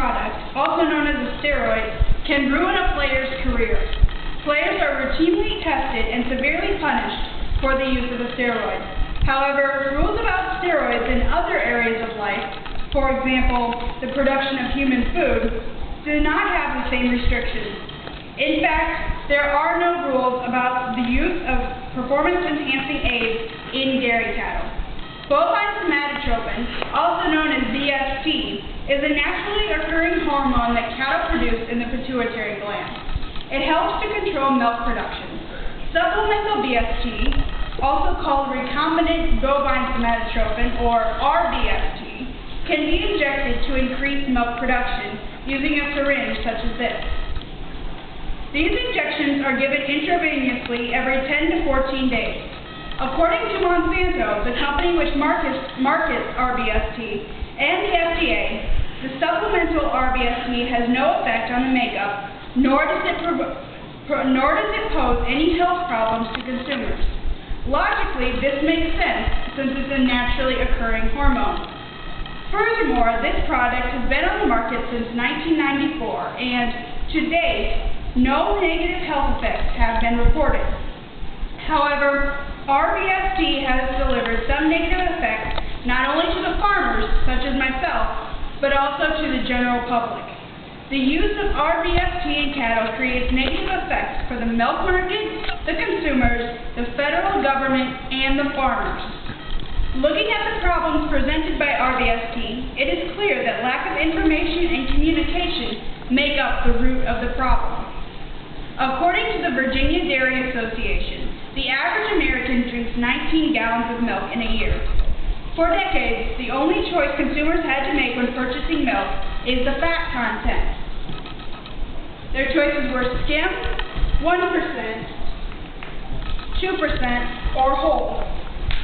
product, also known as a steroid, can ruin a player's career. Players are routinely tested and severely punished for the use of a steroid. However, rules about steroids in other areas of life, for example, the production of human food, do not have the same restrictions. In fact, there are no rules about the use of performance-enhancing aids in dairy cattle. Bovine somatotropin, also known as BST, is a naturally occurring hormone that cattle produce in the pituitary gland. It helps to control milk production. Supplemental BST, also called recombinant bovine somatotropin, or RBST, can be injected to increase milk production using a syringe such as this. These injections are given intravenously every 10 to 14 days. According to Monsanto, the company which markets RBST, and the FDA, the supplemental RBST has no effect on the makeup, nor does it pose any health problems to consumers. Logically, this makes sense since it's a naturally occurring hormone. Furthermore, this product has been on the market since 1994, and to date, no negative health effects have been reported. However, RBST has delivered some negative effects not only to the farmers, such as myself, but also to the general public. The use of RBST in cattle creates negative effects for the milk market, the consumers, the federal government, and the farmers. Looking at the problems presented by RBST, it is clear that lack of information and communication make up the root of the problem. According to the Virginia Dairy Association, the average American drinks 19 gallons of milk in a year. For decades, the only choice consumers had to make when purchasing milk is the fat content. Their choices were skim, 1%, 2%, or whole.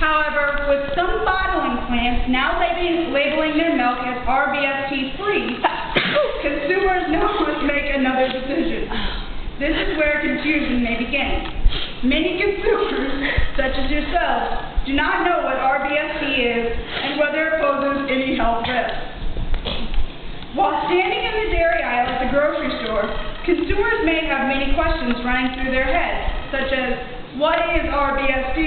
However, with some bottling plants now labeling their milk as RBST-free, consumers now must make another decision. This is where confusion may begin. Many consumers, such as yourselves, do not know what RBST is and whether it poses any health risks. While standing in the dairy aisle at the grocery store, consumers may have many questions running through their heads, such as, what is RBST?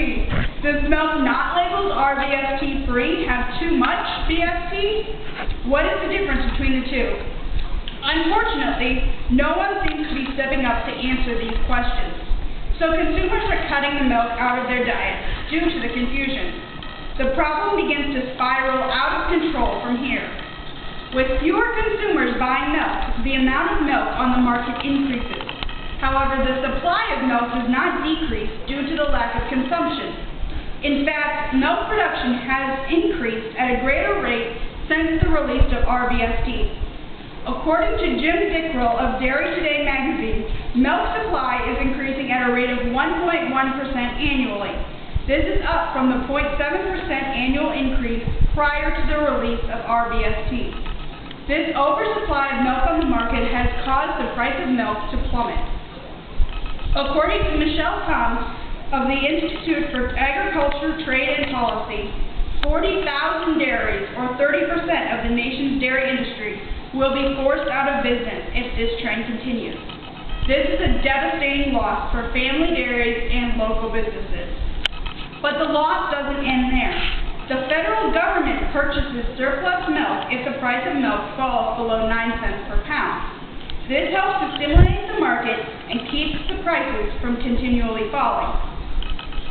Does milk not labeled RBST-free have too much BST? What is the difference between the two? Unfortunately, no one seems to be stepping up to answer these questions. So consumers are cutting the milk out of their diets due to the confusion. The problem begins to spiral out of control from here. With fewer consumers buying milk, the amount of milk on the market increases. However, the supply of milk does not decrease due to the lack of consumption. In fact, milk production has increased at a greater rate since the release of RBST. According to Jim Dickrell of Dairy Today magazine, milk supply is increasing at a rate of 1.1% annually. This is up from the 0.7% annual increase prior to the release of RBST. This oversupply of milk on the market has caused the price of milk to plummet. According to Michelle Thomas of the Institute for Agriculture, Trade and Policy, 40,000 dairies, or 30% of the nation's dairy industry, will be forced out of business if this trend continues. This is a devastating loss for family dairies and local businesses. But the loss doesn't end there. The federal government purchases surplus milk if the price of milk falls below 9 cents per pound. This helps to stimulate the market and keeps the prices from continually falling.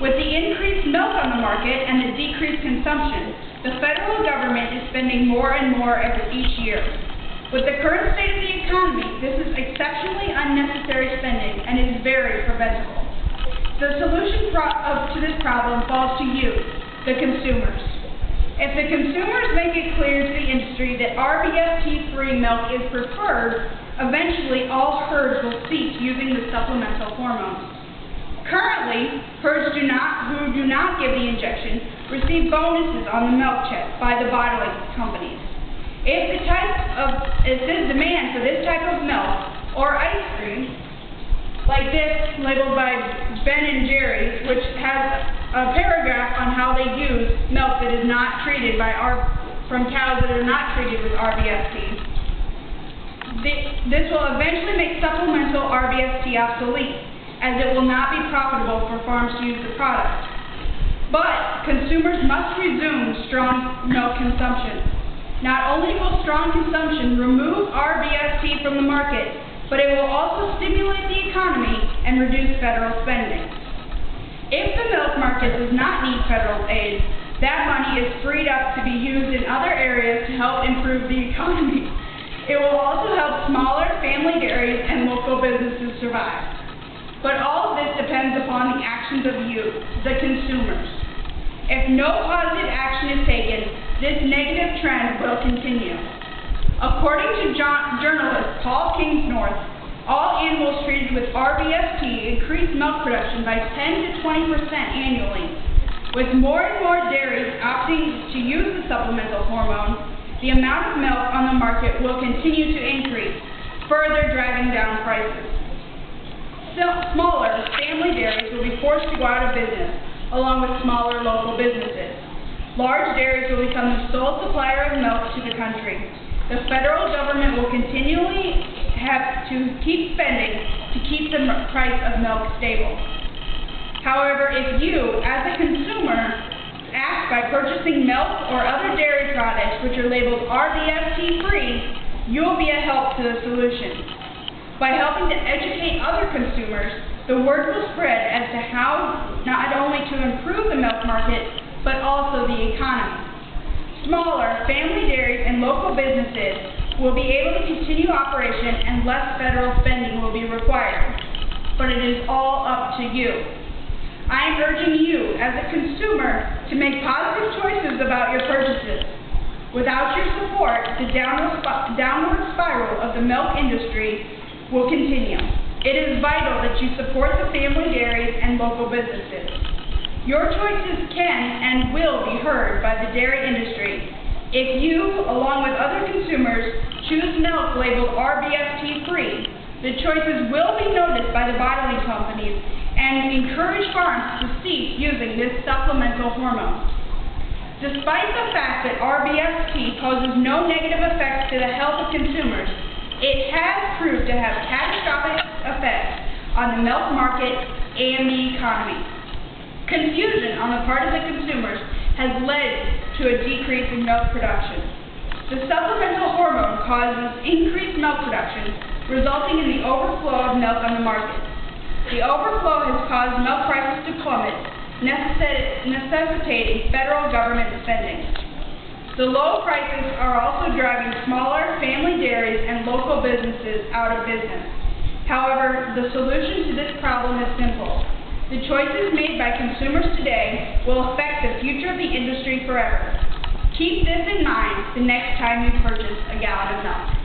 With the increased milk on the market and the decreased consumption, the federal government is spending more and more each year. With the current state of the economy, this is exceptionally unnecessary spending and is very preventable. The solution to this problem falls to you, the consumers. If the consumers make it clear to the industry that RBST-free milk is preferred, eventually all herds will cease using the supplemental hormones. Currently, herds who do not give the injection receive bonuses on the milk check by the bottling companies. If there's demand for this type of milk or ice cream, like this labeled by Ben & Jerry's, which has a paragraph on how they use milk that is not treated from cows that are not treated with RBST. This will eventually make supplemental RBST obsolete, as it will not be profitable for farms to use the product. But consumers must resume strong milk consumption. Not only will strong consumption remove RBST from the market, but it will also stimulate the economy and reduce federal spending. If the milk market does not need federal aid, that money is freed up to be used in other areas to help improve the economy. It will also help smaller family dairies and local businesses survive. But all of this depends upon the actions of you, the consumers. If no positive action is taken, this negative trend will continue. According to journalist Paul Kingsnorth, all animals treated with RBST increase milk production by 10 to 20% annually. With more and more dairies opting to use the supplemental hormone, the amount of milk on the market will continue to increase, further driving down prices. Smaller family dairies will be forced to go out of business, along with smaller local businesses. Large dairies will become the sole supplier of milk to the country. The federal government will continually have to keep spending to keep the price of milk stable. However, if you, as a consumer, act by purchasing milk or other dairy products which are labeled RBST-free, you'll be a help to the solution. By helping to educate other consumers, the word will spread as to how not only to improve the milk market, but also the economy. Smaller family dairies and local businesses will be able to continue operation and less federal spending will be required. But it is all up to you. I am urging you, as a consumer, to make positive choices about your purchases. Without your support, the downward spiral of the milk industry will continue. It is vital that you support the family dairies and local businesses. Your choices can and will be heard by the dairy industry. If you, along with other consumers, choose milk labeled RBST-free, the choices will be noticed by the bottling companies and encourage farms to cease using this supplemental hormone. Despite the fact that RBST poses no negative effects to the health of consumers, it has proved to have catastrophic effects on the milk market and the economy. Confusion on the part of the consumers has led to a decrease in milk production. The supplemental hormone causes increased milk production, resulting in the overflow of milk on the market. The overflow has caused milk prices to plummet, necessitating federal government spending. The low prices are also driving smaller family dairies and local businesses out of business. However, the solution to this problem is simple. The choices made by consumers today will affect the future of the industry forever. Keep this in mind the next time you purchase a gallon of milk.